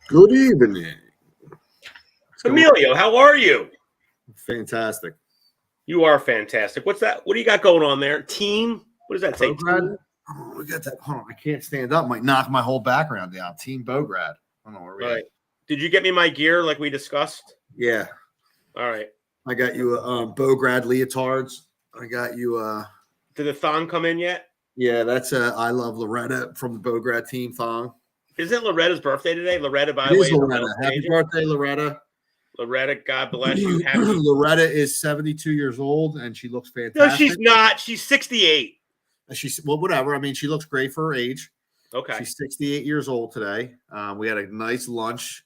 Good evening. Emilio, how are you? Fantastic. You are fantastic. What's that? What do you got going on there? Team? What does that say? Bograd? Oh, we got that. Hold on, I can't stand up. Might knock my whole background down. Team Bograd. I don't know where we Right. Did you get me my gear like we discussed? Yeah. All right. I got you Bograd leotards. I got you Did the thong come in yet? Yeah, that's I Love Loretta from the Bograd team thong. Isn't Loretta's birthday today? Loretta, by It the way. is Loretta. Happy birthday, Loretta. Loretta, God bless you. Happy. Loretta is 72 years old and she looks fantastic. No, she's not. She's 68. She's well, whatever. I mean, she looks great for her age. Okay. She's 68 years old today. We had a nice lunch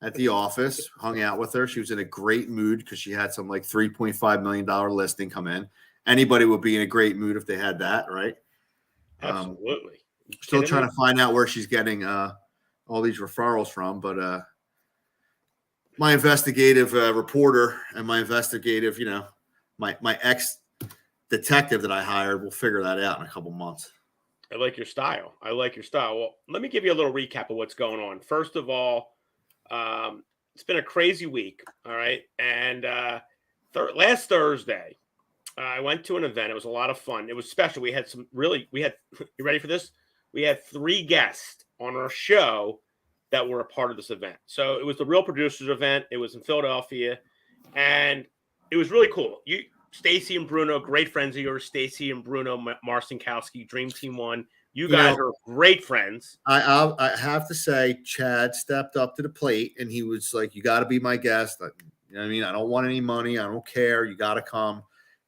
at the office, hung out with her. She was in a great mood because she had some like $3.5 million listing come in. Anybody would be in a great mood if they had that, right? Absolutely. Still trying to find out where she's getting all these referrals from, but my investigative reporter and my investigative, my ex detective that I hired will figure that out in a couple months. I like your style. Well, let me give you a little recap of what's going on. First of all, it's been a crazy week. All right. And last Thursday, I went to an event. It was a lot of fun. It was special. We had you ready for this? We had 3 guests on our show that were a part of this event. So it was the Real Producers event. It was in Philadelphia. And it was really cool. Stacy and Bruno, great friends of yours. Stacy and Bruno Marcinkowski, Dream Team 1. You guys are great friends. I have to say, Chad stepped up to the plate and he was like, you got to be my guest. You know what I mean? I don't want any money. I don't care. You got to come.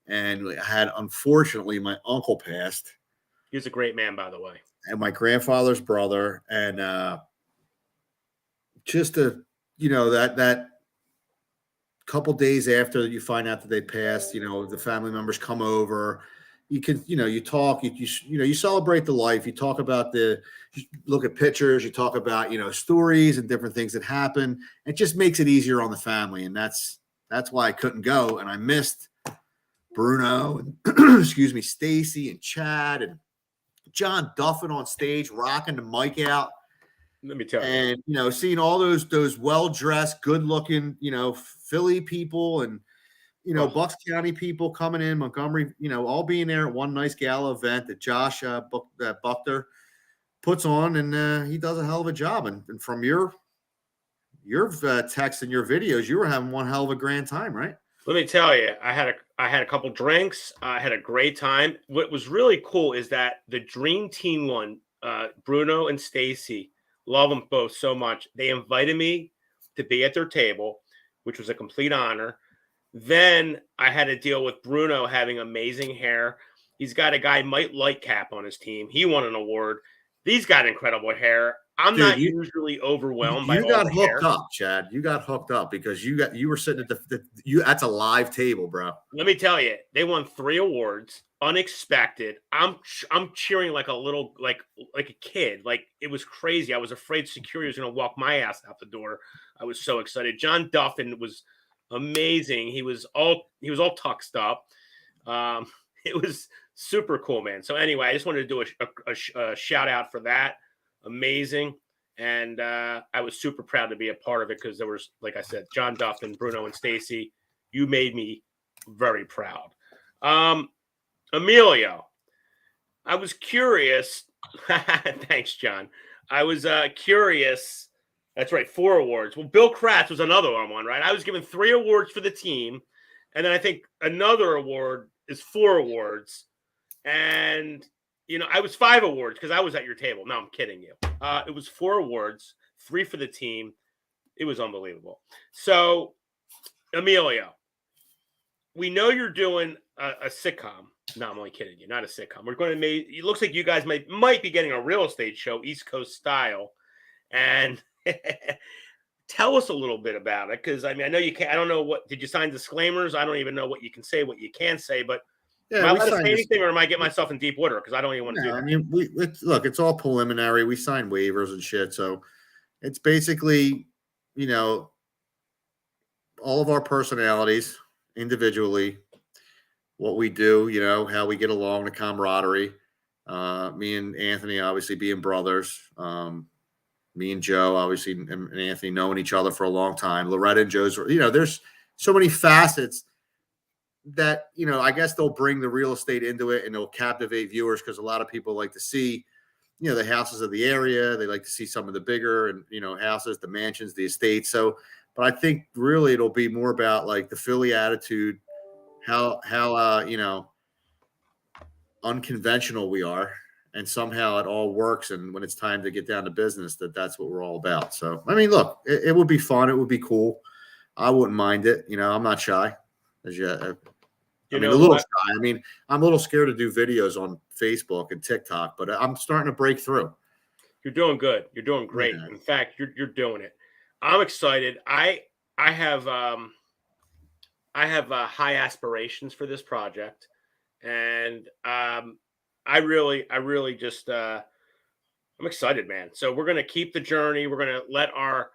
And I had, unfortunately, my uncle passed. He was a great man, by the way. And my grandfather's brother. And just that couple days after you find out that they passed, the family members come over. You can, you talk, you celebrate the life. You talk about you look at pictures, you talk about, stories and different things that happen. It just makes it easier on the family. And that's why I couldn't go. And I missed Bruno and Stacy and Chad and John Duffin on stage, rocking the mic out. Let me tell you. And, seeing all those well-dressed, good-looking, Philly people and, Bucks County people coming in, Montgomery, all being there at one nice gala event that Josh Buchter puts on, and he does a hell of a job. And from your texts and your videos, you were having one hell of a grand time, right? Let me tell you, I had a couple drinks. I had a great time. What was really cool is that the Dream Team 1, Bruno and Stacy, love them both so much. They invited me to be at their table, which was a complete honor. Then I had to deal with Bruno having amazing hair. He's got a guy, Mike Lightcap, on his team. He won an award. He's got incredible hair. I'm not usually overwhelmed by all the hair. You got hooked up, Chad. You got hooked up because you were sitting at that's a live table, bro. Let me tell you, they won 3 awards, unexpected. I'm cheering like a kid. Like, it was crazy. I was afraid security was going to walk my ass out the door. I was so excited. John Duffin was amazing. He was all tuxed up. It was super cool, man. So anyway, I just wanted to do a shout out for that. Amazing. And I was super proud to be a part of it because there was, like I said, John Duffin, Bruno, and Stacy. You made me very proud. Emilio, I was curious. Thanks, John. I was curious. That's right, 4 awards. Well, Bill Kratz was another one, right? I was given 3 awards for the team. And then I think another award is 4 awards. And I was 5 awards because I was at your table. No, I'm kidding you. It was 4 awards, 3 for the team. It was unbelievable. So, Emilio, we know you're doing a sitcom. No, I'm only kidding you. Not a sitcom. We're going to make. It looks like you guys might be getting a real estate show, East Coast style, and tell us a little bit about it. Because I mean, I know you can't. I don't know what did you sign disclaimers. I don't even know what you can say, what you can't say. But am I allowed to say anything, or am I getting myself in deep water? Because I don't even want to do that. I mean, look, it's all preliminary. We sign waivers and shit, so it's basically, you know, all of our personalities individually, what we do, you know, how we get along, the camaraderie. Me and Anthony obviously being brothers. Me and Joe, obviously, and Anthony knowing each other for a long time. Loretta and Joe's, you know, there's so many facets that, you know, I guess they'll bring the real estate into it and it'll captivate viewers because a lot of people like to see, you know, the houses of the area. They like to see some of the bigger and, you know, houses, the mansions, the estates. So, but I think really it'll be more about like the Philly attitude, how you know, unconventional we are, and somehow it all works. And when it's time to get down to business, that's what we're all about. So, I mean, look, it would be fun. It would be cool. I wouldn't mind it. You know, I'm not shy. As you, I mean, a little shy. I mean, I'm a little scared to do videos on Facebook and TikTok, but I'm starting to break through. You're doing good. You're doing great. Yeah. In fact, you're doing it. I'm excited. I have high aspirations for this project, and I really just I'm excited, man. So we're gonna keep the journey. We're gonna let our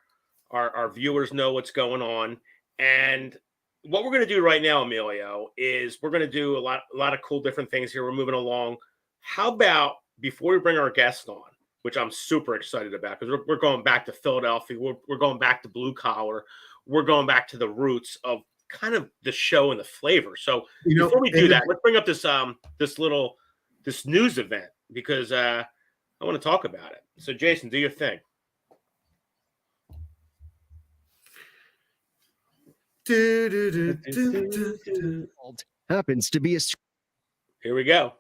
viewers know what's going on, and what we're gonna do right now, Emilio, is we're gonna do a lot of cool different things here. We're moving along. How about before we bring our guest on, which I'm super excited about because we're going back to Philadelphia. We're going back to blue collar. We're going back to the roots of kind of the show and the flavor. So before we do that, let's bring up this news event because I want to talk about it. So Jason, do your thing. Happens to be a here we go.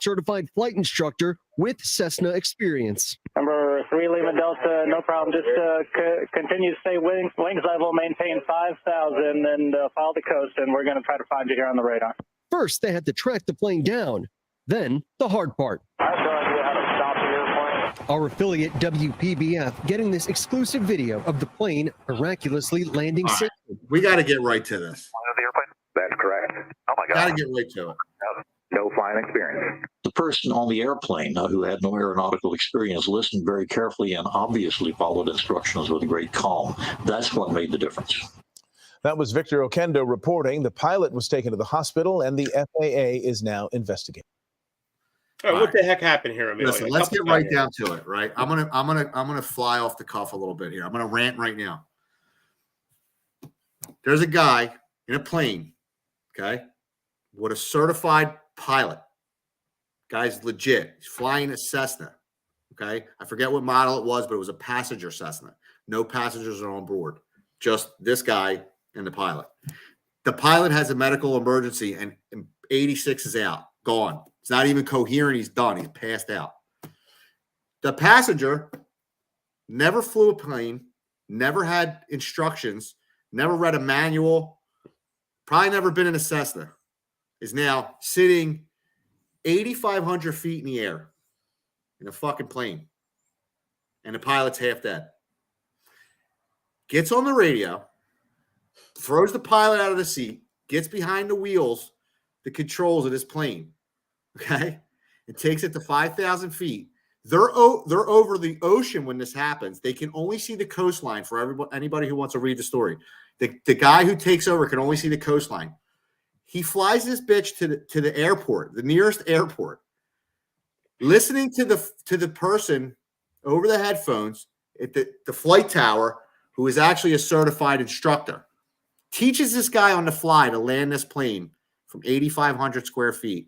Certified flight instructor with Cessna experience. Number 3, Lima Delta, no problem. Just continue to stay wings level, maintain 5,000, and follow the coast, and we're going to try to find you here on the radar. First, they had to track the plane down. Then, the hard part. I have no idea how to stop the airplane. Our affiliate WPBF getting this exclusive video of the plane miraculously landing safely. We got to get right to this. The airplane? That's correct. Oh my God. Got to get right to it. No flying experience. The person on the airplane who had no aeronautical experience listened very carefully and obviously followed instructions with great calm. That's what made the difference. That was Victor Oquendo reporting. The pilot was taken to the hospital and the FAA is now investigating. All right, what the heck happened here, Emilio? Listen, let's get right down to it, right? I'm gonna fly off the cuff a little bit here. I'm gonna rant right now. There's a guy in a plane, okay, with a certified pilot. Guy's legit. He's flying a Cessna. Okay. I forget what model it was, but it was a passenger Cessna. No passengers are on board. Just this guy and the pilot. The pilot has a medical emergency and 86 is out. Gone. It's not even coherent. He's done. He's passed out. The passenger never flew a plane, never had instructions, never read a manual, probably never been in a Cessna, is now sitting 8,500 feet in the air in a fucking plane. And the pilot's half dead. Gets on the radio, throws the pilot out of the seat, gets behind the wheels, the controls of this plane, okay? And takes it to 5,000 feet. They're over the ocean when this happens. They can only see the coastline for anybody who wants to read the story. The guy who takes over can only see the coastline. He flies this bitch to the airport, the nearest airport, listening to the person over the headphones at the flight tower, who is actually a certified instructor, teaches this guy on the fly to land this plane from 8,500 square feet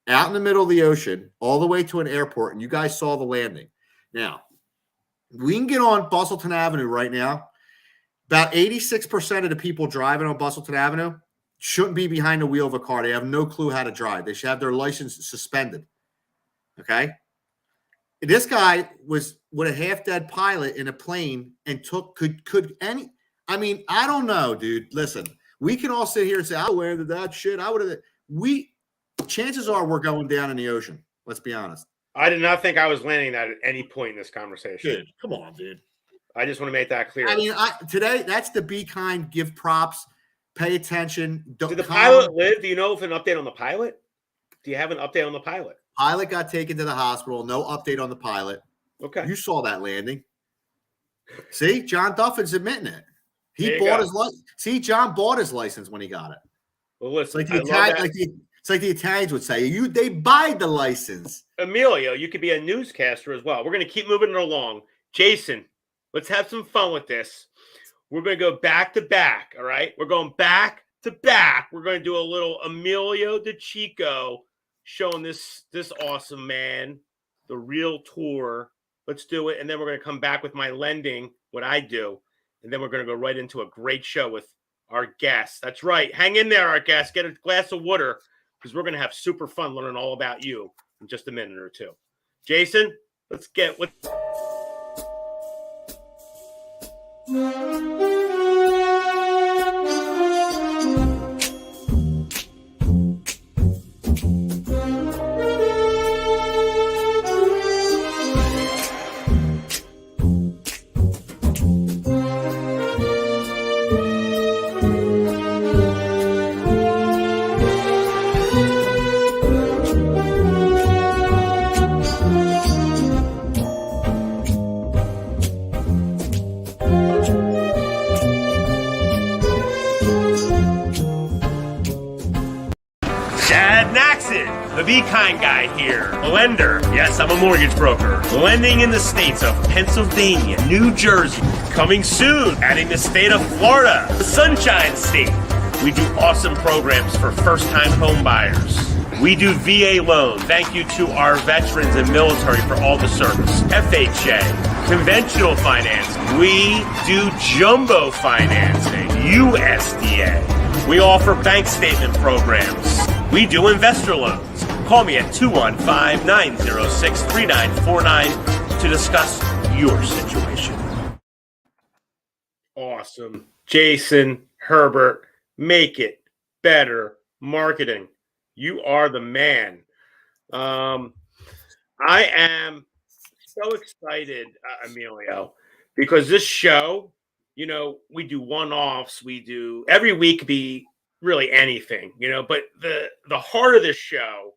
out in the middle of the ocean all the way to an airport. And you guys saw the landing. Now, we can get on Bustleton Avenue right now. About 86% of the people driving on Bustleton Avenue shouldn't be behind the wheel of a car. They have no clue how to drive. They should have their license suspended. Okay? This guy was with a half-dead pilot in a plane and I mean, I don't know, dude. Listen, we can all sit here and say, I landed that shit. chances are we're going down in the ocean. Let's be honest. I did not think I was landing that at any point in this conversation. Dude, come on, dude. I just want to make that clear. I mean, today that's the be kind, give props, pay attention. Did the pilot live? Do you know if an update on the pilot? Do you have an update on the pilot? Pilot got taken to the hospital. No update on the pilot. Okay. You saw that landing. See, John Duffin's admitting it. He There you bought go. his license. See, John bought his license when he got it. Well, It's listen, like I love that. it's like the Italians would say, they buy the license. Emilio, you could be a newscaster as well. We're going to keep moving it along. Jason, let's have some fun with this. We're going to go back to back, all right? We're going back to back. We're going to do a little Emilio DeChico showing this awesome man, the real tour. Let's do it. And then we're going to come back with my lending, what I do. And then we're going to go right into a great show with our guests. That's right. Hang in there, our guests. Get a glass of water because we're going to have super fun learning all about you in just a minute or two. Jason, let's get with. Chad Naxon, the Be Kind guy here. A lender. Yes, I'm a mortgage broker. Lending in the states of Pennsylvania, New Jersey. Coming soon, adding the state of Florida, the Sunshine State. We do awesome programs for first-time home buyers. We do VA loan. Thank you to our veterans and military for all the service. FHA, conventional finance. We do jumbo financing, USDA. We offer bank statement programs. We do investor loans. Call me at 215-906-3949 to discuss your situation. Awesome. Jason Herbert, make it better marketing. You are the man. I am so excited, Emilio, because this show, we do one-offs. We do every week be really anything, but the heart of this show,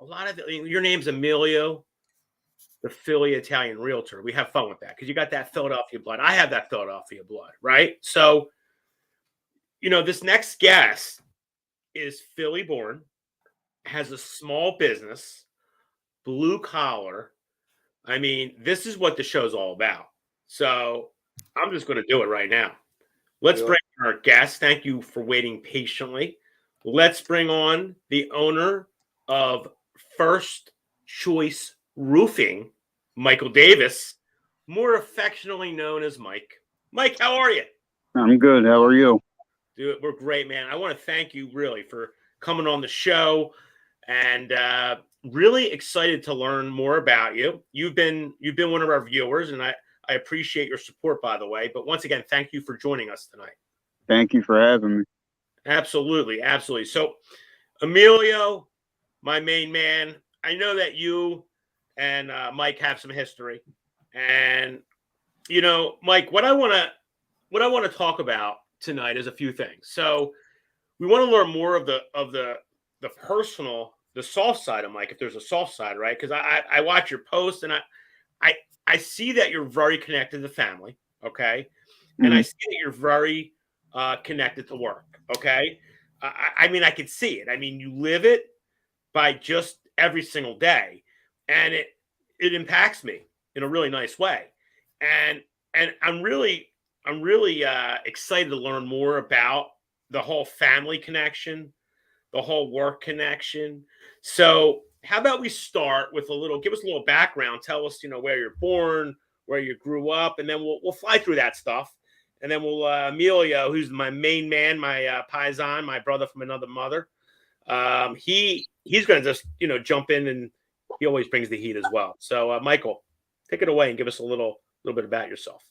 a lot of your name's Emilio, the Philly Italian realtor. We have fun with that because you got that Philadelphia blood. I have that Philadelphia blood, right? So, this next guest is Philly born, has a small business, blue collar. I mean, this is what the show's all about. So I'm just going to do it right now. Let's bring on our guest. Thank you for waiting patiently. Let's bring on the owner of First Choice Roofing, Michael Davis, more affectionately known as Mike. Mike, how are you? I'm good. How are you? Dude, we're great, man. I want to thank you really for coming on the show and really excited to learn more about you. You've been one of our viewers, and I appreciate your support, by the way. But once again, thank you for joining us tonight. Thank you for having me. Absolutely. Absolutely. So, Emilio, my main man, I know that you and Mike have some history. And, Mike, what I want to talk about tonight is a few things. So we want to learn more of the personal, the soft side of Mike, if there's a soft side, right? Because I watch your posts and I see that you're very connected to family, okay? And I see that you're very connected to work, okay? I mean, I can see it. I mean, you live it by just every single day, and it impacts me in a really nice way. And I'm really excited to learn more about the whole family connection, the whole work connection. So how about we start with give us a little background. Tell us, where you're born, where you grew up, and then we'll fly through that stuff. And then we'll, Emilio, who's my main man, my paisan, my brother from another mother. He's going to just, jump in, and he always brings the heat as well. So Michael, take it away and give us a little bit about yourself.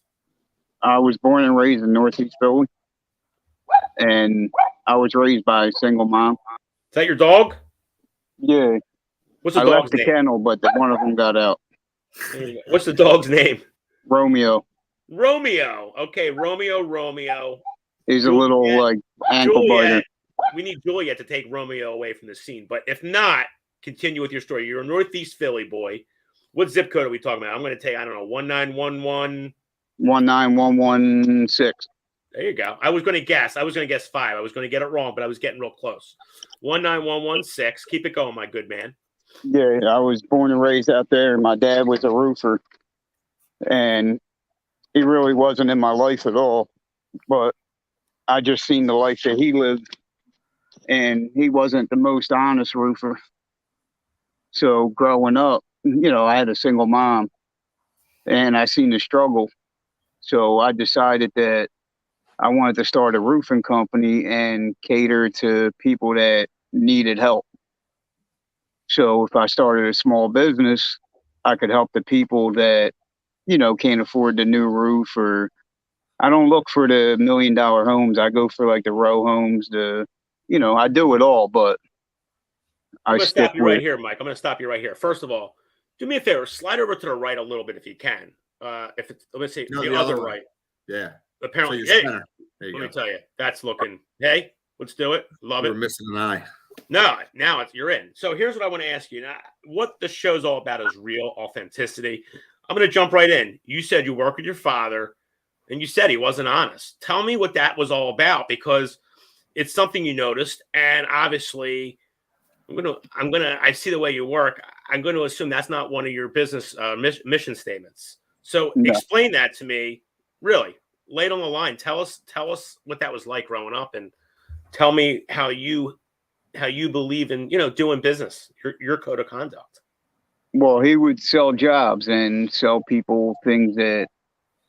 I was born and raised in Northeast Philly, and I was raised by a single mom. that your dog? Yeah, What's the I dog's left the name? kennel, but one of them got out. There you go. What's the dog's name? Romeo. Romeo. Okay, Romeo. He's a little Juliet. like ankle biter. Juliet. We need Juliet to take Romeo away from the scene. But if not, continue with your story. You're a Northeast Philly boy. What zip code are we talking about? I'm going to take, I don't know, 1911. 19116. There you go. I was going to guess 5. I was going to get it wrong, but I was getting real close. 19116. Keep it going, my good man. Yeah, I was born and raised out there. My dad was a roofer, and he really wasn't in my life at all. But I just seen the life that he lived, and he wasn't the most honest roofer. So growing up, I had a single mom, and I seen the struggle. So I decided that I wanted to start a roofing company and cater to people that needed help. So if I started a small business, I could help the people that, can't afford the new roof, or I don't look for the $1 million homes. I go for like the row homes, I do it all, but I'm I going to stick stop you with right here, Mike. I'm going to stop you right here. First of all, do me a favor. Slide over to the right a little bit if you can. If it's, let me see, No, the other right. Yeah. Apparently, So hey, your center. There you let go. me tell you, that's looking. Hey, let's do it. Love We're it. missing an eye. No, now you're in. So here's what I want to ask you. Now, what the show's all about is real authenticity. I'm going to jump right in. You said you work with your father, and you said he wasn't honest. Tell me what that was all about, because it's something you noticed, and obviously, I see the way you work. I'm going to assume that's not one of your business mission statements. So No. explain that to me. Really, lay it on the line. Tell us what that was like growing up, and tell me how you believe in doing business. Your code of conduct. Well, he would sell jobs and sell people things that,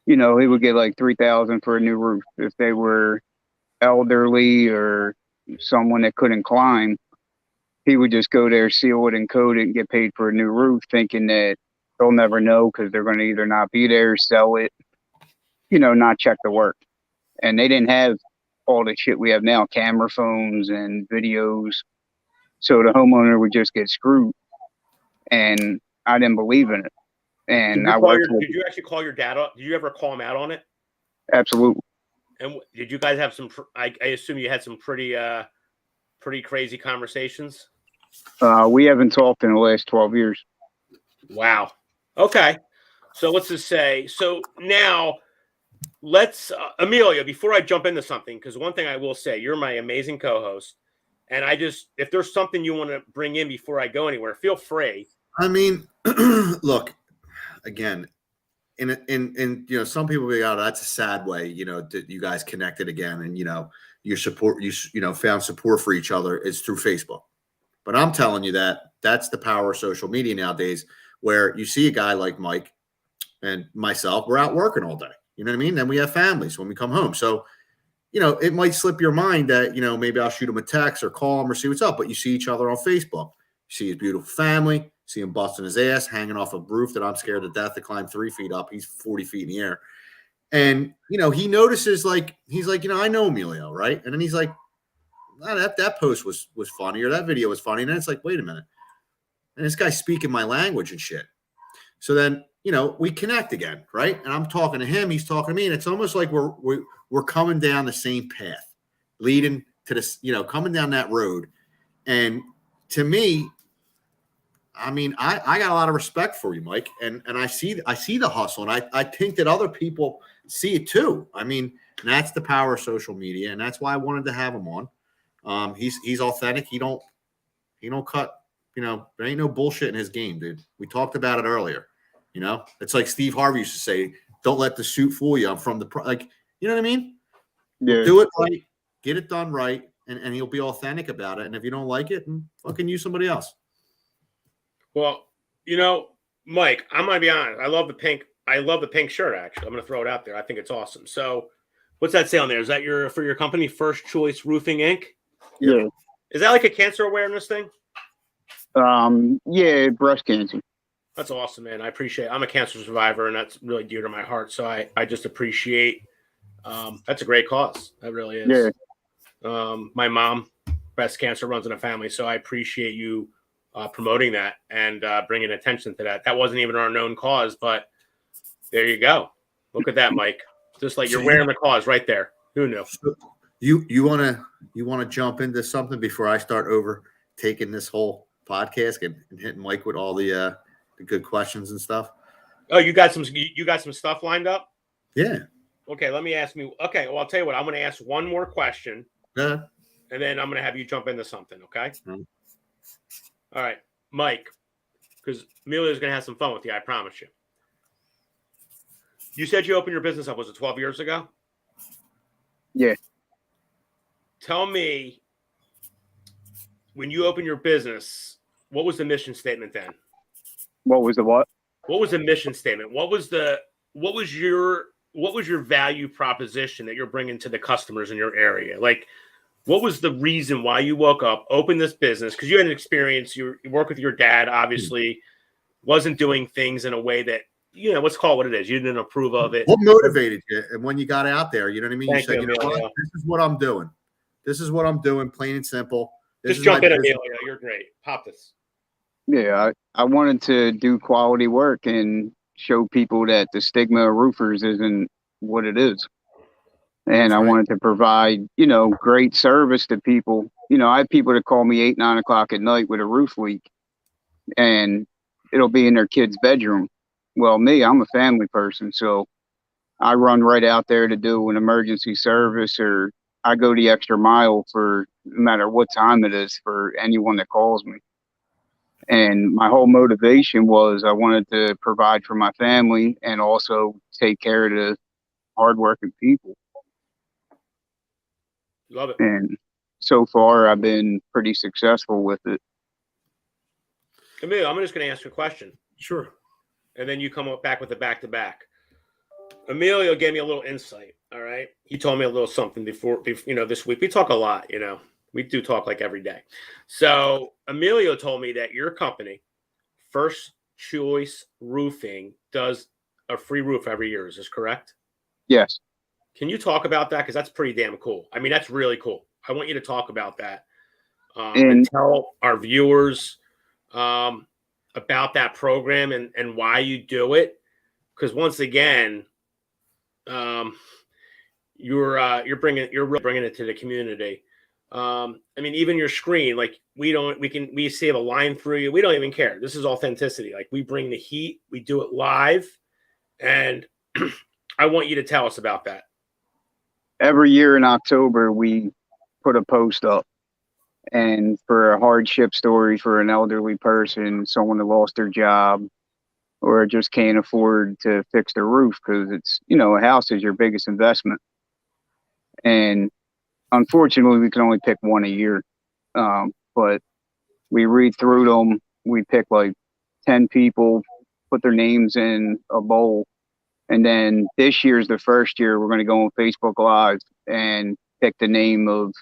he would get like $3,000 for a new roof. If they were elderly or someone that couldn't climb, he would just go there, seal it and code it and get paid for a new roof, thinking that they'll never know because they're going to either not be there, sell it, not check the work. And they didn't have all the shit we have now, camera phones and videos. So the homeowner would just get screwed. And I didn't believe in it. And Did you actually call your dad up? Did you ever call him out on it? Absolutely. And did you guys have some? I assume you had some pretty crazy conversations. We haven't talked in the last 12 years. Wow. Okay. So let's just say. So now, let's Amelia. Before I jump into something, because one thing I will say, you're my amazing co-host, and if there's something you want to bring in before I go anywhere, feel free. I mean, look, again, in some people be out. That's a sad way, that you guys connected again, and your support, found support for each other is through Facebook. But I'm telling you that's the power of social media nowadays, where you see a guy like Mike and myself, we're out working all day. You know what I mean? Then we have families when we come home. So, it might slip your mind that, maybe I'll shoot him a text or call him or see what's up. But you see each other on Facebook. You see his beautiful family. See him busting his ass, hanging off a roof that I'm scared to death to climb 3 feet up. He's 40 feet in the air. And, he notices, he's like, I know Emilio, right? And then he's like, that post was funny, or that video was funny. And then it's like, wait a minute. And this guy's speaking my language and shit. So then, we connect again, right? And I'm talking to him, he's talking to me. And it's almost like we're coming down the same path, leading to this, coming down that road. And to me, I mean, I got a lot of respect for you, Mike, and I see the hustle, and I think that other people see it too. I mean, and that's the power of social media, and that's why I wanted to have him on. He's authentic. He don't cut. There ain't no bullshit in his game, dude. We talked about it earlier. It's like Steve Harvey used to say, "Don't let the suit fool you." I'm from the you know what I mean? Yeah. Do it right, get it done right, and he'll be authentic about it. And if you don't like it, fucking use somebody else. Well, Mike, I'm gonna be honest. I love the pink shirt. Actually, I'm gonna throw it out there. I think it's awesome. So, what's that say on there? Is that for your company, First Choice Roofing Inc.? Yeah. Is that like a cancer awareness thing? Yeah, breast cancer. That's awesome, man. I appreciate it. I'm a cancer survivor, and that's really dear to my heart. So I just appreciate. That's a great cause. That really is. Yeah. My mom breast cancer runs in a family. So I appreciate you promoting that and bringing attention to that. That wasn't even our known cause, but there you go. Look at that, Mike. Just like So you're wearing the cause right there. Who knew? You wanna jump into something before I start overtaking this whole podcast and hitting Mike with all the good questions and stuff? Oh, you got some stuff lined up? Yeah. Okay, let me ask me. Okay, well, I'll tell you what. I'm going to ask one more question, Yeah. and then I'm going to have you jump into something. Okay. Mhm. All right, Mike, because Amelia's going to have some fun with you. I promise you. You said you opened your business up. Was it 12 years ago? Yeah. Tell me, when you opened your business, what was the mission statement then? What was the what? What was the mission statement? What was your value proposition that you're bringing to the customers in your area? Like, what was the reason why you woke up, opened this business? Because you had an experience. You work with your dad, obviously, wasn't doing things in a way that, let's call it what it is. You didn't approve of it. What motivated you? And when you got out there, you know what I mean? Thank you said, you, know what? Emilio. This is what I'm doing. This is what I'm doing, plain and simple. This Just is jump my in, business. Emilio. You're great. Pop this. Yeah, I wanted to do quality work and show people that the stigma of roofers isn't what it is. And I right. wanted to provide, great service to people. I have people that call me 8, 9 o'clock at night with a roof leak, and it'll be in their kid's bedroom. Well, I'm a family person, so I run right out there to do an emergency service, or I go the extra mile for no matter what time it is for anyone that calls me. And my whole motivation was I wanted to provide for my family and also take care of the hardworking people. Love it. And so far, I've been pretty successful with it. Emilio, I'm just going to ask you a question. Sure. And then you come back with the back-to-back. Emilio gave me a little insight, all right? He told me a little something before this week. We talk a lot, We do talk like every day. So Emilio told me that your company, First Choice Roofing, does a free roof every year. Is this correct? Yes. Can you talk about that? Because that's pretty damn cool. I mean, that's really cool. I want you to talk about that and tell our viewers about that program and why you do it. Because once again, you're bringing it to the community. I mean, even your screen, like we save a line through you. We don't even care. This is authenticity. Like, we bring the heat, we do it live. And I want you to tell us about that. Every year in October, we put a post up, and for a hardship story for an elderly person, someone that lost their job or just can't afford to fix their roof, because it's, a house is your biggest investment. And unfortunately, we can only pick one a year. But we read through them. We pick like 10 people, put their names in a bowl. And then this year's the first year we're going to go on Facebook Live and pick the name of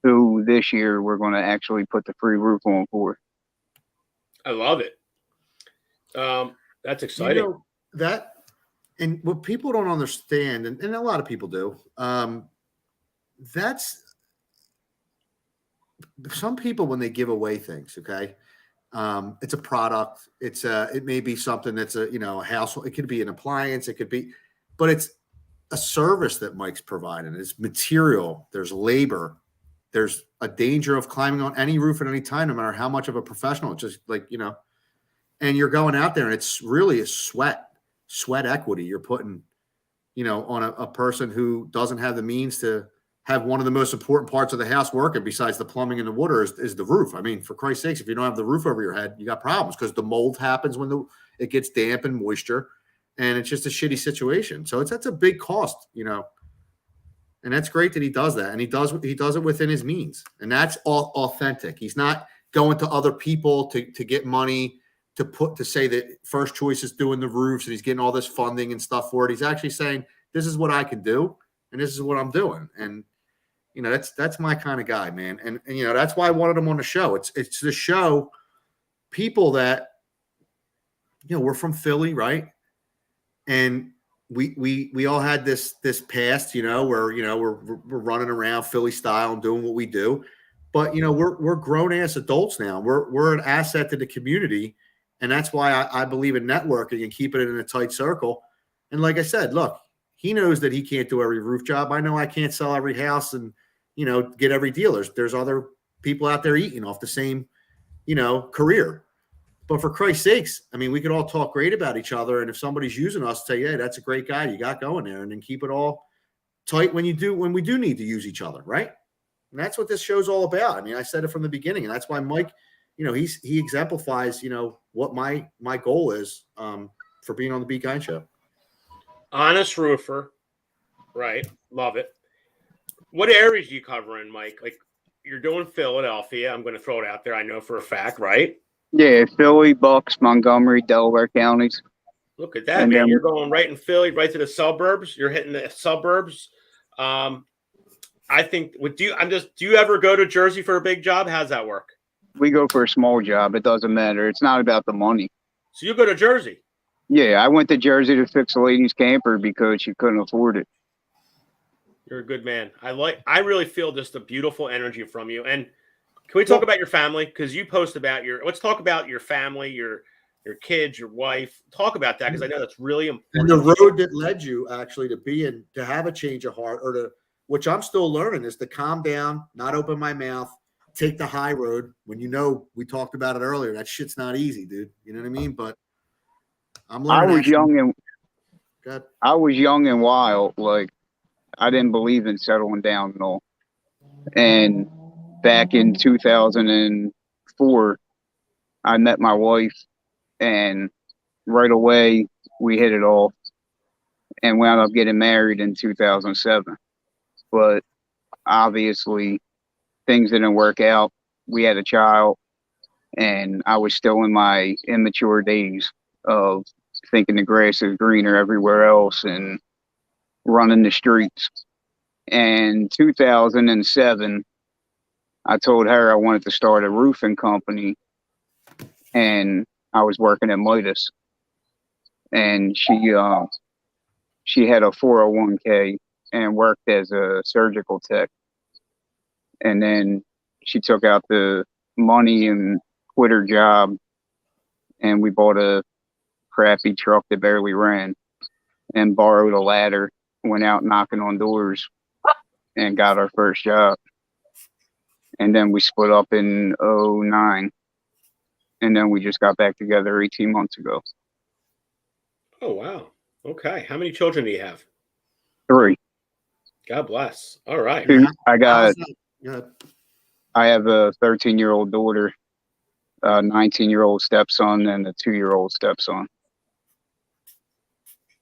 who this year we're going to actually put the free roof on for. I love it. That's exciting. And what people don't understand, and a lot of people do, that's some people when they give away things, okay? It's a product. It may be something that's a household. It could be an appliance. It could be, but it's a service that Mike's providing. It's material. There's labor. There's a danger of climbing on any roof at any time, no matter how much of a professional. It's just like, and you're going out there and it's really a sweat equity you're putting, on a person who doesn't have the means to have one of the most important parts of the house working besides the plumbing and the water is the roof. I mean, for Christ's sakes, if you don't have the roof over your head, you got problems, because the mold happens when it gets damp and moisture, and it's just a shitty situation. So that's a big cost, and that's great that he does that. And he does it within his means. And that's all authentic. He's not going to other people to get money to say that First Choice is doing the roofs and he's getting all this funding and stuff for it. He's actually saying, this is what I can do, and this is what I'm doing. And that's my kind of guy, man. And that's why I wanted him on the show. It's to show people that, we're from Philly, right? And we all had this past, where, we're running around Philly style and doing what we do. But we're grown ass adults now. We're an asset to the community, and that's why I believe in networking and keeping it in a tight circle. And like I said, look, he knows that he can't do every roof job. I know I can't sell every house and get every deal. There's other people out there eating off the same career. But for Christ's sakes, I mean, we could all talk great about each other, and if somebody's using us, say, "Yeah, that's a great guy you got going there," and then keep it all tight when we do need to use each other, right? And that's what this show's all about. I mean, I said it from the beginning, and that's why Mike, he exemplifies, what my goal is for being on the Be Kind Show. Honest roofer, right? Love it. What areas do you cover in, Mike? Like, you're doing Philadelphia. I'm going to throw it out there. I know for a fact, right? Yeah, Philly, Bucks, Montgomery, Delaware counties. Look at that, And man. then- You're going right in Philly, right to the suburbs. You're hitting the suburbs. I think do you ever go to Jersey for a big job? How's that work? We go for a small job. It doesn't matter. It's not about the money. So you go to Jersey. Yeah, I went to Jersey to fix a lady's camper because she couldn't afford it. You're a good man. I really feel just a beautiful energy from you. And can we talk about your family? Because you post about let's talk about your family, your kids, your wife. Talk about that, because I know that's really important. And the road that led you actually to have a change of heart, which I'm still learning, is to calm down, not open my mouth, take the high road when we talked about it earlier. That shit's not easy, dude. You know what I mean? But I'm learning. I was young and wild. Like, I didn't believe in settling down at all. And back in 2004, I met my wife, and right away we hit it off and wound up getting married in 2007. But obviously things didn't work out. We had a child, and I was still in my immature days of thinking the grass is greener everywhere else and running the streets. And 2007, I told her I wanted to start a roofing company, and I was working at Midas, and she had a 401k and worked as a surgical tech. And then she took out the money and quit her job, and we bought a crappy truck that barely ran and borrowed a ladder, went out knocking on doors, and got our first job. And then we split up in 2009, and then we just got back together 18 months ago. Oh, wow. Okay. How many children do you have? 3. God bless. All right. I have a 13-year-old daughter, a 19-year-old stepson, and a 2-year-old stepson.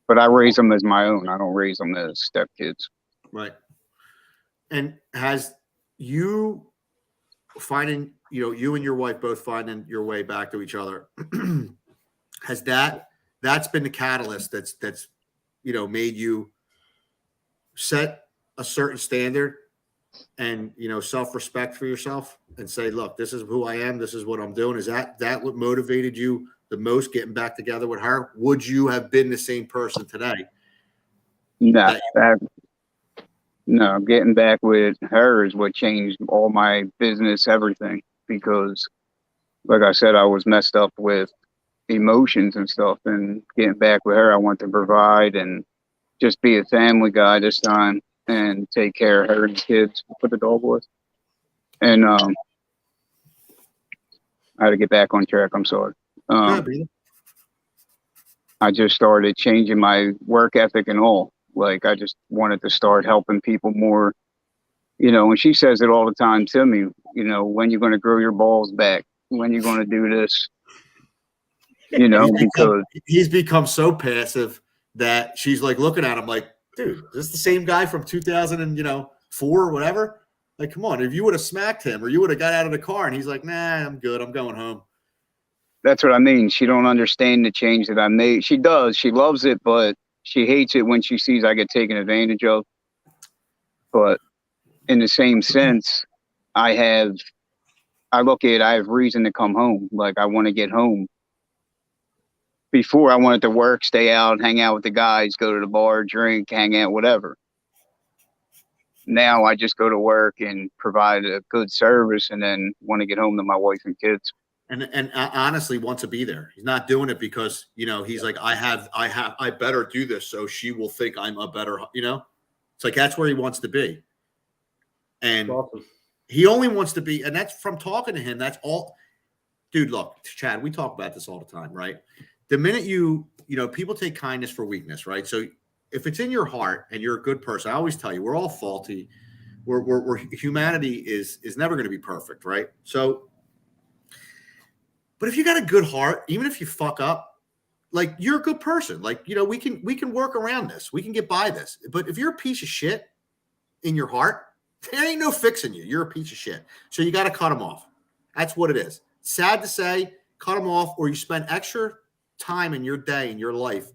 But I raise them as my own. I don't raise them as stepkids. Right. And has you finding, you and your wife both finding your way back to each other, has that's been the catalyst that's made you set a certain standard and self-respect for yourself and say, look, this is who I am, this is what I'm doing? Is that what motivated you the most, getting back together with her? Would you have been the same person today? No, getting back with her is what changed all my business, everything, because like I said, I was messed up with emotions and stuff, and getting back with her, I want to provide and just be a family guy this time and take care of her and the kids. Put the dog with. And I had to get back on track. I'm sorry. I just started changing my work ethic and all. Like, I just wanted to start helping people more, and she says it all the time to me, when you're going to grow your balls back, when you're going to do this, because he's become so passive that she's like looking at him like, dude, is this the same guy from 2004 or whatever? Like, come on, if you would have smacked him or you would have got out of the car, and he's like, nah, I'm good, I'm going home. That's what I mean. She don't understand the change that I made. She does. She loves it, but she hates it when she sees I get taken advantage of. But in the same sense, I have reason to come home. Like, I want to get home. Before, I wanted to work, stay out, hang out with the guys, go to the bar, drink, hang out, whatever. now I just go to work and provide a good service, and then want to get home to my wife and kids. And honestly wants to be there. He's not doing it because, you know, he's like, I better do this so she will think I'm a better, you know. It's like that's where he wants to be. And Awesome. he only wants to be, and that's from talking to him. That's all. Dude, look, Chad, we talk about this all the time, right? The minute you know, people take kindness for weakness, right? So if it's in your heart and you're a good person, I always tell you, we're all faulty. We're humanity is never going to be perfect, right? So, but if you got a good heart, even if you fuck up, like you're a good person. Like, you know, we can work around this. We can get by this. But if you're a piece of shit in your heart, there ain't no fixing you. You're a piece of shit. So you got to cut them off. That's what it is. Sad to say, cut them off, or you spend extra time in your day, in your life,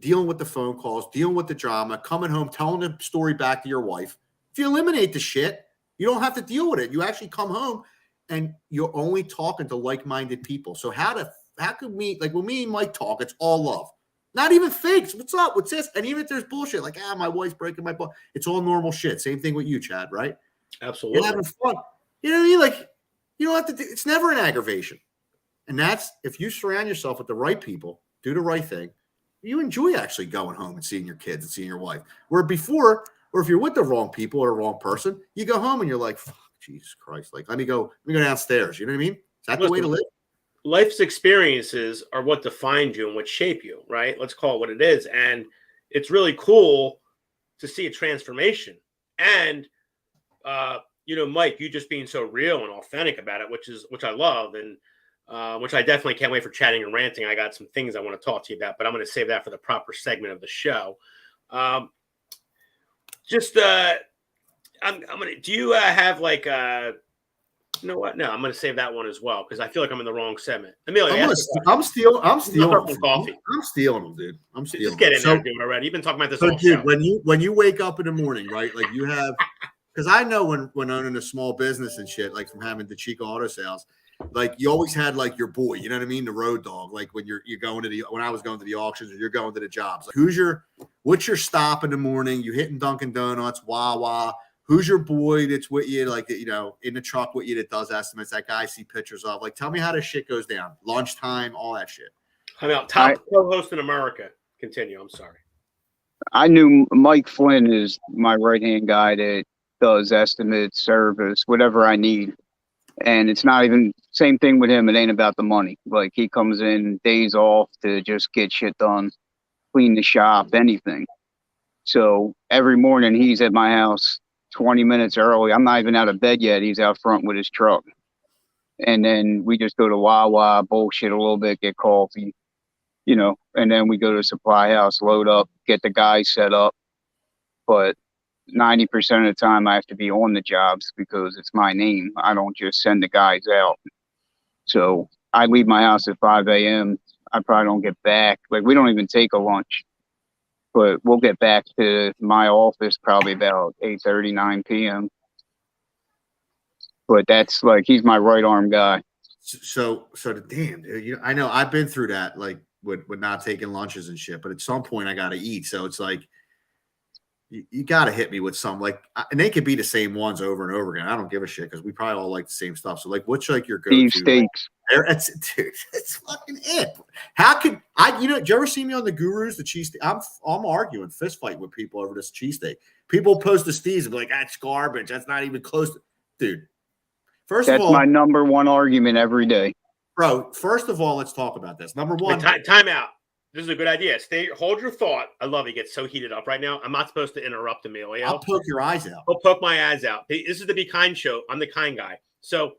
dealing with the phone calls, dealing with the drama, coming home, telling the story back to your wife. If you eliminate the shit, you don't have to deal with it. You actually come home and you're only talking to like-minded people. So how could we, like when me and Mike talk, it's all love. Not even fakes. What's up? What's this? And even if there's bullshit, like, my wife's breaking my butt, it's all normal shit. Same thing with you, Chad, right? Absolutely. You're having fun. You know what I mean? Like, you don't have to it's never an aggravation. And that's, if you surround yourself with the right people, do the right thing, you enjoy actually going home and seeing your kids and seeing your wife. Where before, or if you're with the wrong people or the wrong person, you go home and you're like, fuck, Jesus Christ. Like, let me go downstairs. You know what I mean? Is that the way to live? Life's experiences are what define you and what shape you, right? Let's call it what it is. And it's really cool to see a transformation. And, you know, Mike, you just being so real and authentic about it, which I love. And, which I definitely can't wait for chatting and ranting. I got some things I want to talk to you about, but I'm going to save that for the proper segment of the show. I'm going to, do you have like, you know what? No, I'm going to save that one as well because I feel like I'm in the wrong segment. Amelia, I'm stealing them. Coffee. I'm stealing them, dude. I'm stealing. Just get in there, dude. Already. You've been talking about this. So, all dude, show. when you wake up in the morning, right? Like you have, because I know when owning a small business and shit, like from having the Chico Auto Sales, like you always had like your boy, you know what I mean? The road dog. Like when you're going to when I was going to the auctions or you're going to the jobs. Like what's your stop in the morning? You hitting Dunkin' Donuts, Wawa. Who's your boy that's with you, like, you know, in the truck with you that does estimates? That guy I see pictures of. Like, tell me how this shit goes down. Lunchtime, all that shit. I'm out. Top co-host in America. Continue. I'm sorry. I knew Mike Flynn is my right-hand guy that does estimates, service, whatever I need. And it's not even same thing with him. It ain't about the money. Like he comes in days off to just get shit done, clean the shop, anything. So every morning he's at my house 20 minutes early. I'm not even out of bed yet. He's out front with his truck. And then we just go to Wawa, bullshit a little bit, get coffee, you know, and then we go to the supply house, load up, get the guys set up. But 90% of the time I have to be on the jobs because it's my name. I don't just send the guys out. So I leave my house at 5 a.m. I probably don't get back. Like we don't even take a lunch. But we'll get back to my office probably about 8:30, 9 p.m. But that's like, he's my right arm guy. So damn, dude, you know, I know I've been through that, like with not taking lunches and shit, but at some point I got to eat. So it's like, you got to hit me with some, like, and they could be the same ones over and over again. I don't give a shit because we probably all like the same stuff. So like, what's like your go-to? Beef steaks. That's, dude, that's fucking it. How could I, you know, did you ever see me on the Gurus, the cheese? I'm arguing, fist fight with people over this cheesesteak. People post the steez and be like, that's garbage. That's not even close to, dude. First of all, that's my number one argument every day. Bro, first of all, let's talk about this. Number one. Time out. This is a good idea. Hold your thought. I love it. He gets so heated up right now. I'm not supposed to interrupt Emilio. I'll poke your eyes out. I'll poke my eyes out. This is the Be Kind show. I'm the kind guy. So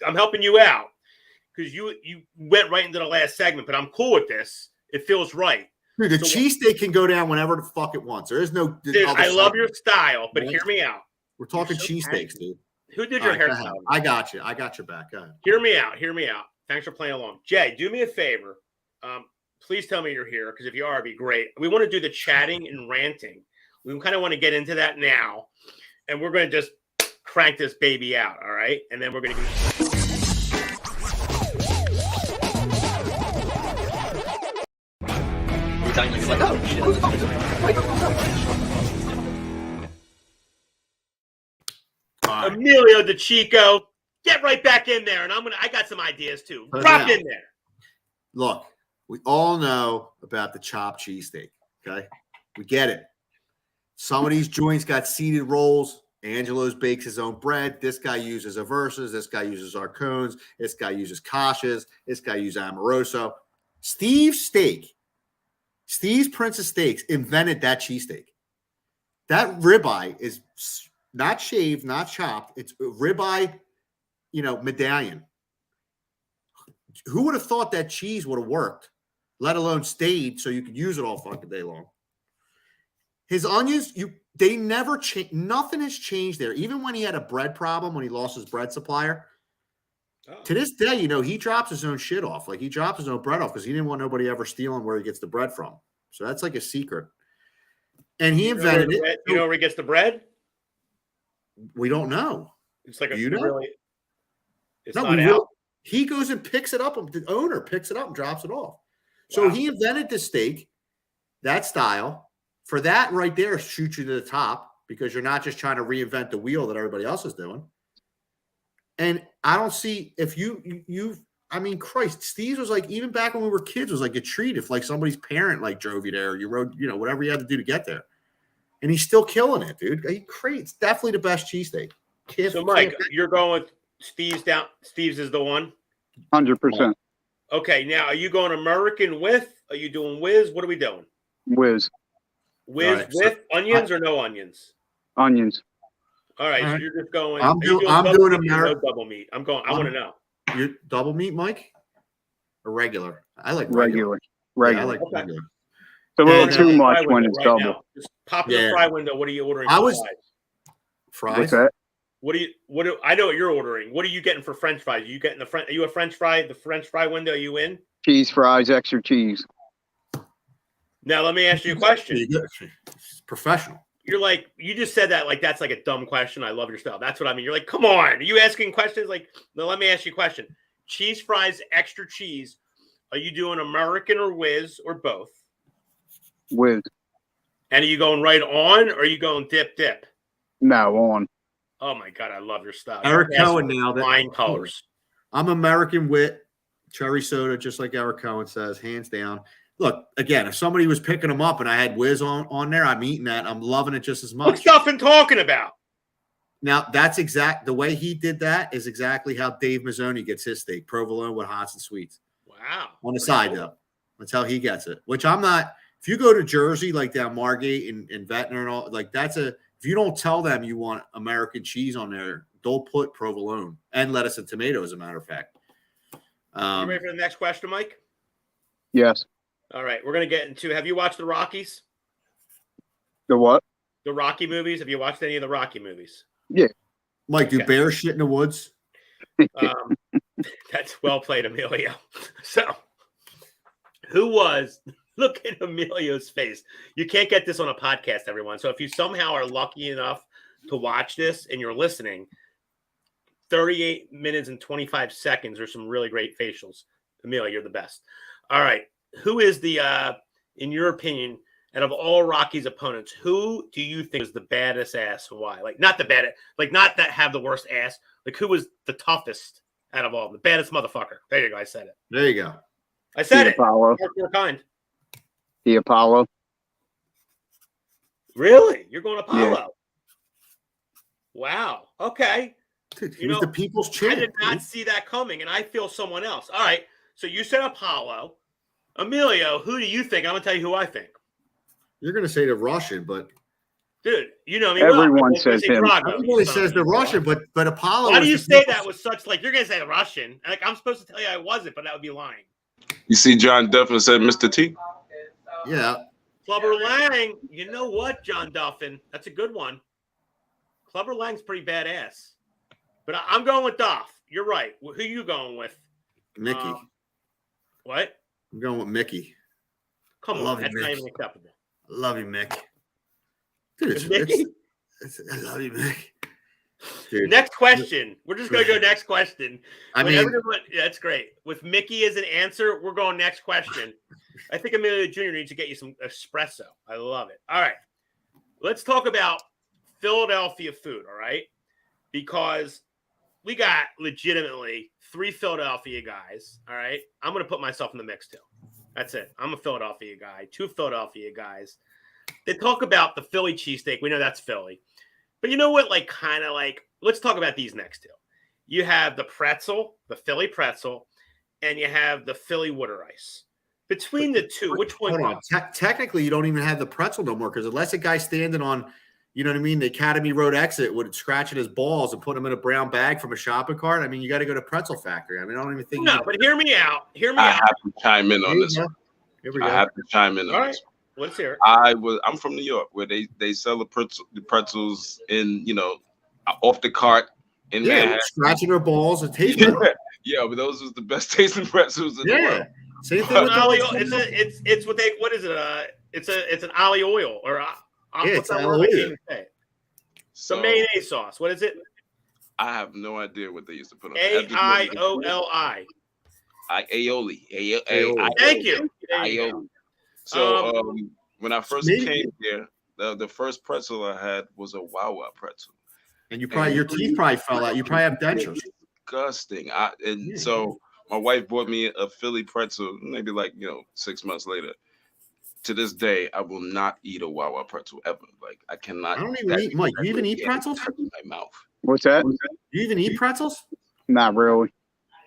I'm helping you out because you went right into the last segment, but I'm cool with this. It feels right. Dude, the cheesesteak can go down whenever the fuck it wants. There is no. Dude, I love your style, but hear me out. We're talking cheesesteaks, dude. Who did your hairstyle? I got you. I got your back. Go ahead. Hear me out. Thanks for playing along. Jay, do me a favor. Please tell me you're here because if you are, it'd be great. We want to do the chatting and ranting. We kind of want to get into that now. And we're going to just crank this baby out. All right. And then we're going to Emilio DeChico, get right back in there, and I got some ideas too. But Drop now- in there. Look, we all know about the chopped cheesesteak. Okay, we get it. Some of these joints got seeded rolls. Angelo's bakes his own bread. This guy uses Aversa's. This guy uses Arcones. This guy uses Kasha's. This guy uses Amoroso. Steve's Princess Steaks invented that cheesesteak. That ribeye is not shaved, not chopped. It's a ribeye, medallion. Who would have thought that cheese would have worked, let alone stayed so you could use it all fucking day long? His onions, they never change. Nothing has changed there. Even when he had a bread problem, when he lost his bread supplier, to this day, he drops his own shit off. Like he drops his own bread off because he didn't want nobody ever stealing where he gets the bread from. So that's like a secret. And he invented it. You know where he gets the bread? We don't know. It's like You know? really. It's No, not we out. will. He goes and picks it up. The owner picks it up and drops it off. So Wow. he invented the steak, that style. For that right there, shoot you to the top because you're not just trying to reinvent the wheel that everybody else is doing. And I don't see if Christ, Steve's was like, even back when we were kids, was like a treat if like somebody's parent like drove you there, or you rode, whatever you had to do to get there. And he's still killing it, dude. It's definitely the best cheesesteak. So, Mike, you're going with Steve's down. Steve's is the one. 100%. Okay, now are you going American with? Are you doing whiz? What are we doing? Whiz. Whiz All right, with onions or no onions? Onions. All right, All so right. you're just going. I'm are you doing double meat or American. no double meat. I want to know. You're double meat, Mike? Or regular? I like regular. Regular. Yeah, I like Okay. regular. It's a little And, too much Fry when window it's right double. now. Just pop in Yeah. the fry window. What are you ordering? I for was- fries? What's Fries? that? I know what you're ordering. What are you getting for French fries? Are you getting are you a French fry? The French fry window? Are you in? Cheese fries, extra cheese. Now let me ask you a question. It's professional. You just said that like that's like a dumb question. I love your style. That's what I mean. You're like, come on. Are you asking questions? Like, no, let me ask you a question. Cheese fries, extra cheese. Are you doing American or whiz or both? Whiz. And are you going right on or are you going dip? No, on. Oh my God, I love your style. Eric You're Cohen passing nailed it. Fine colors. I'm American wit, cherry soda, just like Eric Cohen says, hands down. Look, again, if somebody was picking them up and I had whiz on there, I'm eating that. I'm loving it just as much. What's Duffin talking about? Now, the way he did that is exactly how Dave Mazzoni gets his steak, provolone with hots and sweets. Wow. On the side, though. That's how he gets it, which I'm not. If you go to Jersey, like down Margate and Ventnor and all, like if you don't tell them you want American cheese on there, they'll put provolone and lettuce and tomato, as a matter of fact. You ready for the next question, Mike? Yes. All right. We're going to get into, have you watched the Rockies? The what? The Rocky movies? Have you watched any of the Rocky movies? Mike, do Okay. bears shit in the woods? That's well played, Emilio. So, look at Emilio's face. You can't get this on a podcast, everyone. So if you somehow are lucky enough to watch this and you're listening, 38 minutes and 25 seconds are some really great facials. Emilio, you're the best. All right. Who is in your opinion, out of all Rocky's opponents, who do you think is the baddest ass and why? Like, not the baddest, like, not that have the worst ass. Like, who was the toughest out of all of them? The baddest motherfucker. There you go. I said it. There you go. I said The it. Apollo. You're kind. The Apollo. Really? You're going Apollo? Yeah. Wow. Okay. Dude, he You was know, the people's I champ. did not dude. see that coming, and I feel someone else. All right. So you said Apollo. Emilio, who do you think? I'm going to tell you who I think. You're going to say the Russian, but Dude, you know me. Everyone well. I'm gonna says say him. Drago, everybody you son says of the a bitch. Russian, but Apollo. Why was do you the say people's- that with such like you're going to say the Russian? Like I'm supposed to tell you I wasn't, but that would be lying. You see, John Duffin said Mr. T. Yeah. Clubber Lang. You know what, John Duffin? That's a good one. Clubber Lang's pretty badass. But I'm going with Duff. You're right. Who you going with? Mickey. What? I'm going with Mickey. Come I love on. you, That's not Mick. even acceptable. I love you, Mick. Dude, Mickey? I love you, Mick. Dude, Next question. We're just going to go next question. I mean, Yeah, that's great. With Mickey as an answer, we're going next question. I think Emilio Jr. needs to get you some espresso. I love it. All right. Let's talk about Philadelphia food, all right? because we got legitimately 3 Philadelphia guys. All right. I'm going to put myself in the mix too. That's it. I'm a Philadelphia guy, 2 Philadelphia guys. They talk about the Philly cheesesteak. We know that's Philly. But you know what? Like, kind of like, let's talk about these next 2. You have the pretzel, the Philly pretzel, and you have the Philly water ice. Between the two, which one? Hold on. Technically, you don't even have the pretzel no more because unless a guy standing on, you know what I mean, the Academy Road exit would scratching his balls and put them in a brown bag from a shopping cart. I mean, you got to go to Pretzel Factory. I mean, I don't even think. No, but hear me out. Hear me I out. have to chime in on this one. Here we go. I have to chime in on All right. this one. Let's hear it. I'm from New York, where they sell the pretzels in, off the cart in Yeah, Manhattan. scratching their balls and tasting. Yeah, but those was the best tasting pretzels in the Yeah, world. same thing with Ollie, the. it's what is it? It's an ollie oil or what's that word? I can't even say it. So The mayonnaise sauce. What is it? I have no idea what they used to put on it. AIOLI. Aioli. Thank you. There you go. Aioli. So when I first maybe. came here, the first pretzel I had was a Wawa pretzel. And your teeth probably fell out. You probably have dentures. Disgusting. So my wife bought me a Philly pretzel, maybe 6 months later. To this day, I will not eat a Wawa pretzel ever. Like, I cannot. I don't even eat, Mike. You even eat pretzels? In my mouth. What's that? You even eat pretzels? Not really.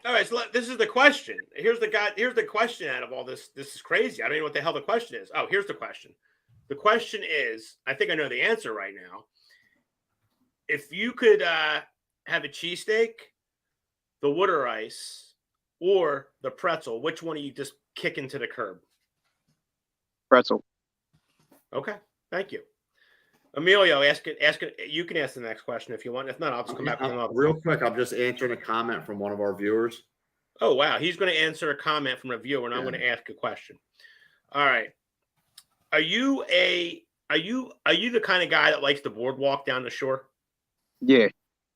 All right, so this is the question. Here's the question out of all this. This is crazy. I don't know what the hell the question is. Oh, here's the question. The question is, I think I know the answer right now. If you could have a cheesesteak, the water ice, or the pretzel, which one are you just kicking to the curb? Pretzel. Okay, thank you. Emilio, ask it. You can ask the next question if you want. If not, I'll just come back with another. Real quick, I'm just answering a comment from one of our viewers. Oh, wow. He's going to answer a comment from a viewer, and I'm going to ask a question. All right. Are you the kind of guy that likes the boardwalk down the shore? Yeah.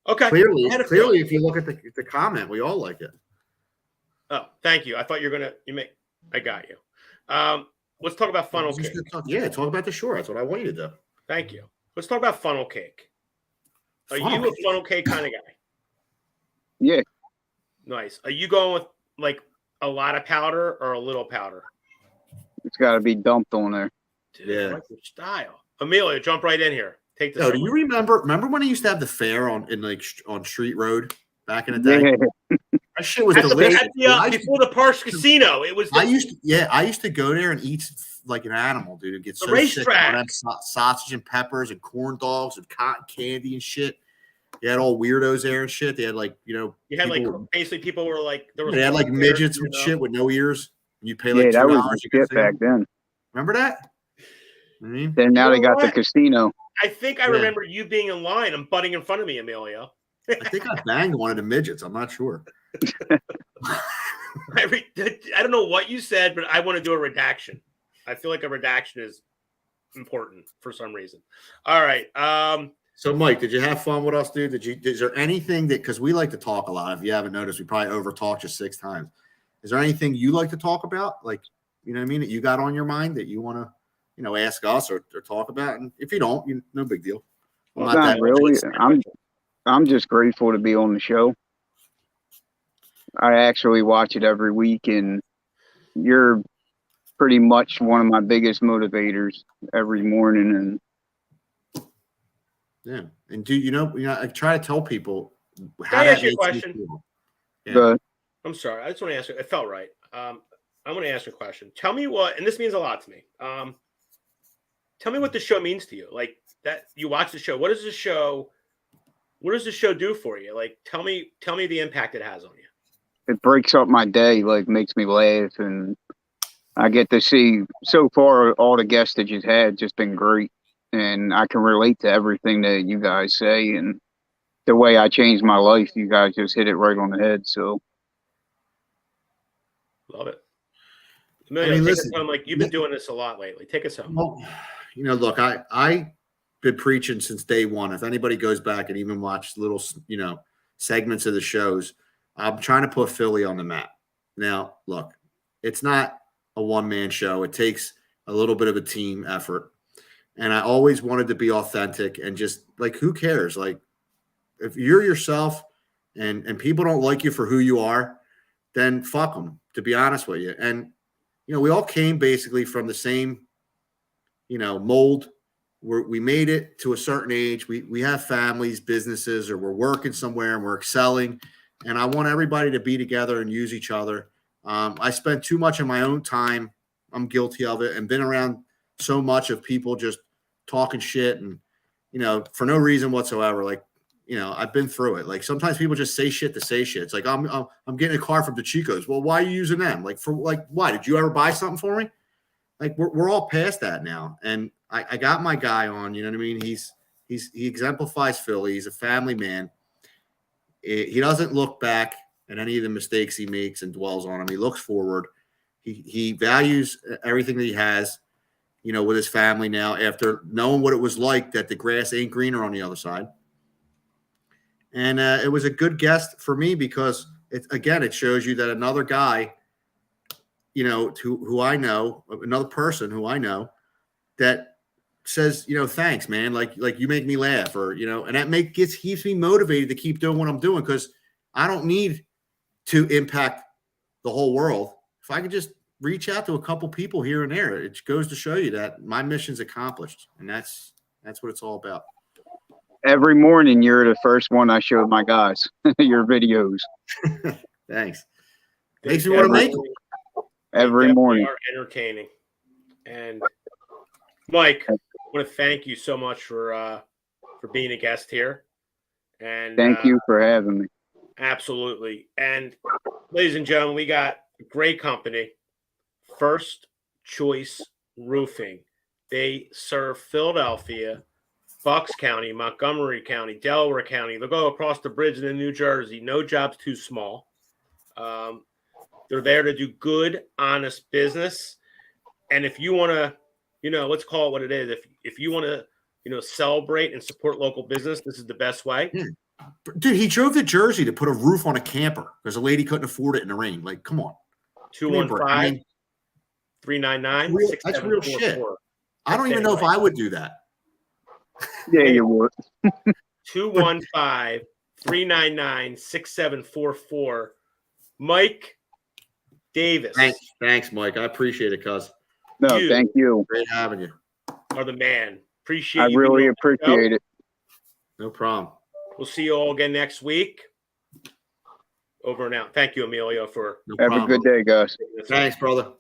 Okay. Clearly, if you look at the comment, we all like it. Oh, thank you. I thought you were going to I got you. Let's talk about funnel cake. Yeah, talk about the shore. That's what I want you to do. Thank you. Let's talk about funnel cake. Are Funnel you a cake? funnel cake kind of guy? Yeah. Nice. Are you going with like a lot of powder or a little powder? It's got to be dumped on there. Dude, Yeah. I like your style. Amelia, jump right in here. Take this. No, do you remember when they used to have the fair on Street Road back in the day? Yeah. That shit was At the, delicious. before the Parks Casino, it was. I used to go there and eat like an animal, dude. It'd get so sick. Racetrack. All that sausage and peppers and corn dogs and cotton candy and shit. You had all weirdos there and shit. They had You had basically people were like there was. They had like midgets and shit with no ears. And you pay like $2. That was the shit back then. Remember that? Mm-hmm. Then now they got what? the casino. I think I remember you being in line and butting in front of me, Emilio. I think I banged one of the midgets. I'm not sure. I don't know what you said, but I want to do a redaction. I feel like a redaction is important for some reason. All right. So, Mike, did you have fun with us, dude? Is there anything because we like to talk a lot. If you haven't noticed, we probably overtalked you 6 times. Is there anything you like to talk about? Like, you know what I mean? That you got on your mind that you want to, ask us or talk about? And if you don't, no big deal. Well, not really. I'm just grateful to be on the show. I actually watch it every week, and you're pretty much one of my biggest motivators every morning. And yeah, and do I try to tell people how that makes you feel. Yeah. I'm sorry, I just want to ask you. It felt right. I'm going to ask you a question. Tell me what, and this means a lot to me. Tell me what the show means to you. Like that, you watch the show. What does the show do for you? Like, tell me the impact it has on you. It breaks up my day, like makes me laugh, and I get to see so far all the guests that you've had just been great, and I can relate to everything that you guys say, and the way I changed my life, you guys just hit it right on the head. So love it. Amelia, listen, you've been doing this a lot lately. Take us home. Well, look, I've been preaching since day one. If anybody goes back and even watch little, segments of the shows, I'm trying to put Philly on the map. Now, look, it's not a one-man show. It takes a little bit of a team effort. And I always wanted to be authentic and just like, who cares? Like, if you're yourself and people don't like you for who you are, then fuck them, to be honest with you. And, you know, we all came basically from the same, you know, mold. We made it to a certain age. We have families, businesses, or we're working somewhere and we're excelling. And I want everybody to be together and use each other. I spent too much of my own time. I'm guilty of it, and been around so much of people just talking shit and, you know, for no reason whatsoever. Like, you know, I've been through it. Like sometimes people just say shit to say shit. It's like, I'm getting a car from the Chicos. Well, why are you using them? Like, for like, why? Did you ever buy something for me? Like, we're all past that now. And I got my guy on, you know what I mean? He exemplifies Philly. He's a family man. He doesn't look back at any of the mistakes he makes and dwells on them. He looks forward. He values everything that he has, you know, with his family now, after knowing what it was like that the grass ain't greener on the other side. And it was a good guest for me because it shows you that another guy, you know, who I know, another person who I know, that says, you know, thanks, man. Like you make me laugh, or, you know, and that keeps me motivated to keep doing what I'm doing, because I don't need to impact the whole world. If I could just reach out to a couple people here and there, it goes to show you that my mission's accomplished. And that's what it's all about. Every morning, you're the first one I showed my guys your videos. Thanks. Makes me want to make them. Every morning. Are entertaining. And Mike, I want to thank you so much for being a guest here. And thank you for having me. Absolutely. And ladies and gentlemen, we got a great company, First Choice Roofing. They serve Philadelphia, Bucks County, Montgomery County, Delaware County. They'll go across the bridge into New Jersey. No job's too small. They're there to do good, honest business. And if you want to, you know, let's call it what it is. If you want to, you know, celebrate and support local business, this is the best way. Dude, he drove to Jersey to put a roof on a camper because a lady couldn't afford it in the rain. Like, come on. 215-399-6744. That's real shit. I don't even know if I would do that. Yeah, you would. 215-399-6744. Mike Davis. Thanks, Mike. I appreciate it, cuz. No, thank you. Great having you. Are the man. Appreciate I you. really appreciate it. No problem. We'll see you all again next week. Over and out. Thank you, Emilio, for Have a good day, guys. Thanks, brother.